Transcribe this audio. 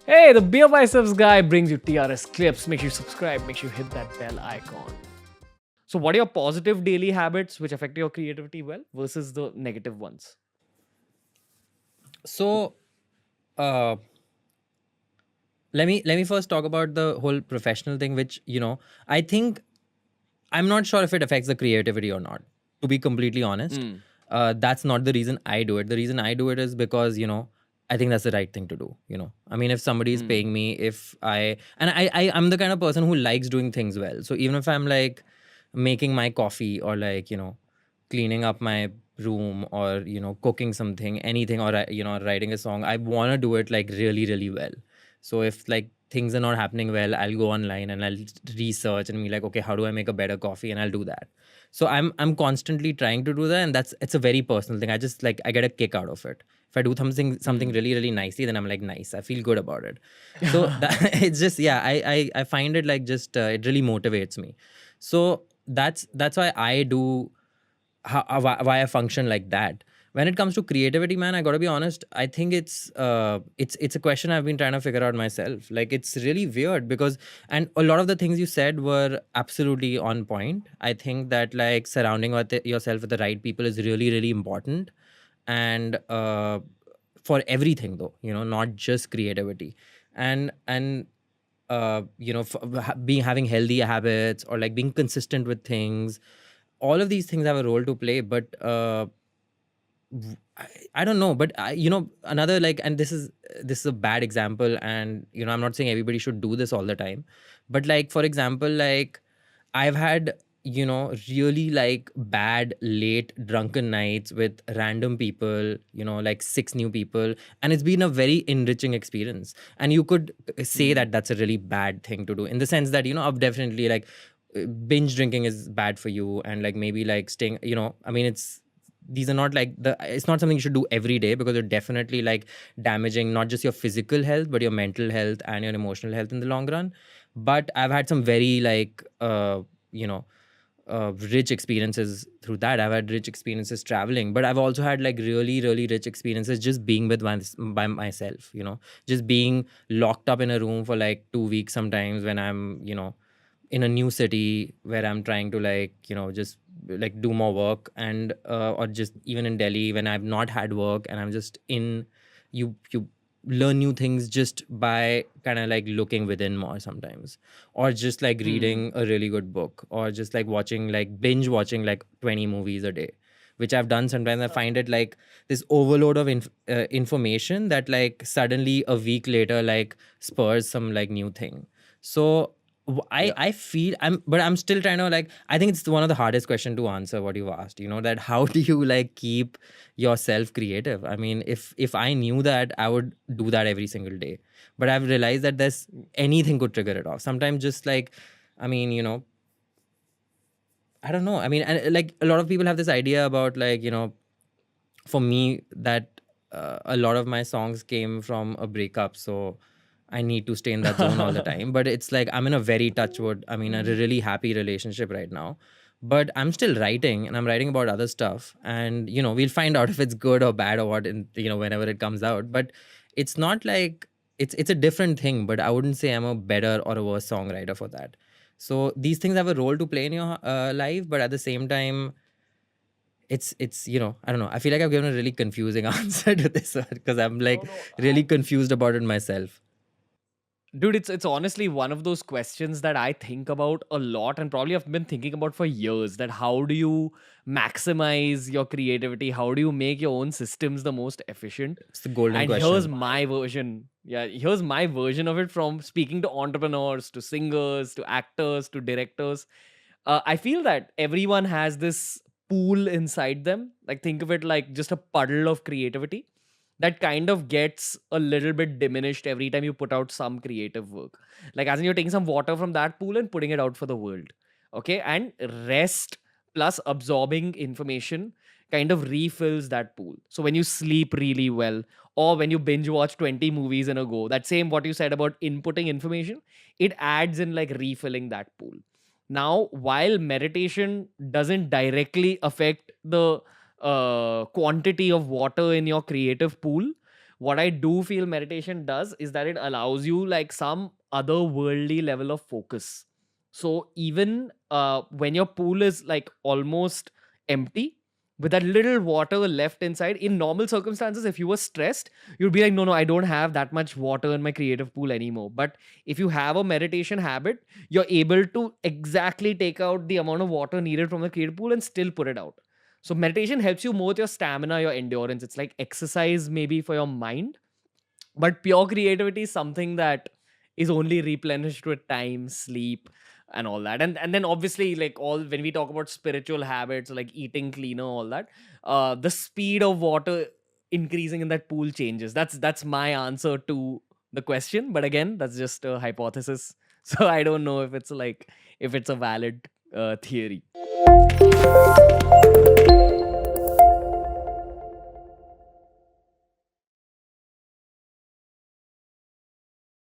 Hey, the BeerBiceps guy brings you TRS clips. Make sure you subscribe. Make sure you hit that bell icon. So, what are your positive daily habits which affect your creativity well versus the negative ones? So, uh, let me first talk about the whole professional thing, which I think I'm not sure if it affects the creativity or not. To be completely honest, Mm. that's not the reason I do it. The reason I do it is because I think that's the right thing to do. I mean, if somebody is Mm. paying me, if I'm the kind of person who likes doing things well. So even if I'm like making my coffee or like cleaning up my room or cooking something, anything, or writing a song, I want to do it like really really well. So if like things are not happening well, I'll go online and I'll research and be like, okay, how do I make a better coffee? And I'll do that. So I'm constantly trying to do that, and it's a very personal thing. I just like I get a kick out of it. If I do something Mm. really really nicely, then I'm like nice. I feel good about it. So that it's just yeah, I find it like just it really motivates me. So that's why I do why I function like that. When it comes to creativity, man, I gotta be honest. I think it's a question I've been trying to figure out myself. Like it's really weird because and a lot of the things you said were absolutely on point. I think that like surrounding yourself with the right people is really really important, and for everything though, not just creativity, and being having healthy habits or like being consistent with things, all of these things have a role to play. But I don't know, but another like, and this is a bad example, and I'm not saying everybody should do this all the time, but like for example, like I've had really like bad late drunken nights with random people, like six new people, and it's been a very enriching experience. And you could say Mm. that that's a really bad thing to do in the sense that I've definitely like binge drinking is bad for you, and like maybe like staying, I mean these are not like it's not something you should do every day, because you're definitely like damaging not just your physical health but your mental health and your emotional health in the long run. But I've had some very like you know rich experiences through that. I've had rich experiences traveling, but I've also had like really really rich experiences just being by myself, just being locked up in a room for like 2 weeks sometimes when I'm in a new city where I'm trying to like just like do more work, and or just even in Delhi when I've not had work and I'm just in you learn new things just by kind of like looking within more sometimes, or just like Mm. reading a really good book, or just like watching like binge watching like 20 movies a day, which I've done sometimes. I find it like this overload of information that like suddenly a week later like spurs some like new thing. So Yeah. I feel I'm still trying to like, I think it's one of the hardest question to answer what you've asked, that how do you like keep yourself creative? I mean, if I knew that, I would do that every single day. But I've realized that there's anything could trigger it off. Sometimes just like, I mean, I don't know. I mean, and like a lot of people have this idea about like, for me that a lot of my songs came from a breakup, so I need to stay in that zone all the time. But it's like I'm in a very touchwood, I mean, a really happy relationship right now. But I'm still writing, and I'm writing about other stuff, and we'll find out if it's good or bad or what, in whenever it comes out. But it's not like it's a different thing. But I wouldn't say I'm a better or a worse songwriter for that. So these things have a role to play in your life, but at the same time, it's I don't know, I feel like I've given a really confusing answer to this one because I'm No, like no. really confused about it myself. Dude, it's honestly one of those questions that I think about a lot, and probably I've been thinking about for years, that how do you maximize your creativity? How do you make your own systems the most efficient? It's the golden And here's question. my version. Yeah, here's my version of it, from speaking to entrepreneurs, to singers, to actors, to directors. I feel that everyone has this pool inside them. Like, think of it like just a puddle of creativity that kind of gets a little bit diminished every time you put out some creative work. Like, as in, you're taking some water from that pool and putting it out for the world. Okay. And rest plus absorbing information kind of refills that pool. So when you sleep really well, or when you binge watch 20 movies in a go, that same what you said about inputting information, it adds in like refilling that pool. Now, while meditation doesn't directly affect the quantity of water in your creative pool, what I do feel meditation does is that it allows you like some otherworldly level of focus. So even when your pool is like almost empty, with that little water left inside, in normal circumstances, if you were stressed, you'd be like, no, no, I don't have that much water in my creative pool anymore. But if you have a meditation habit, you're able to exactly take out the amount of water needed from the creative pool and still put it out. So meditation helps you more with your stamina, your endurance. It's like exercise maybe for your mind, but pure creativity is something that is only replenished with time, sleep, and all that. And then obviously, like all when we talk about spiritual habits like eating cleaner, all that, the speed of water increasing in that pool changes. That's my answer to the question. But again, that's just a hypothesis. So I don't know if it's a valid theory.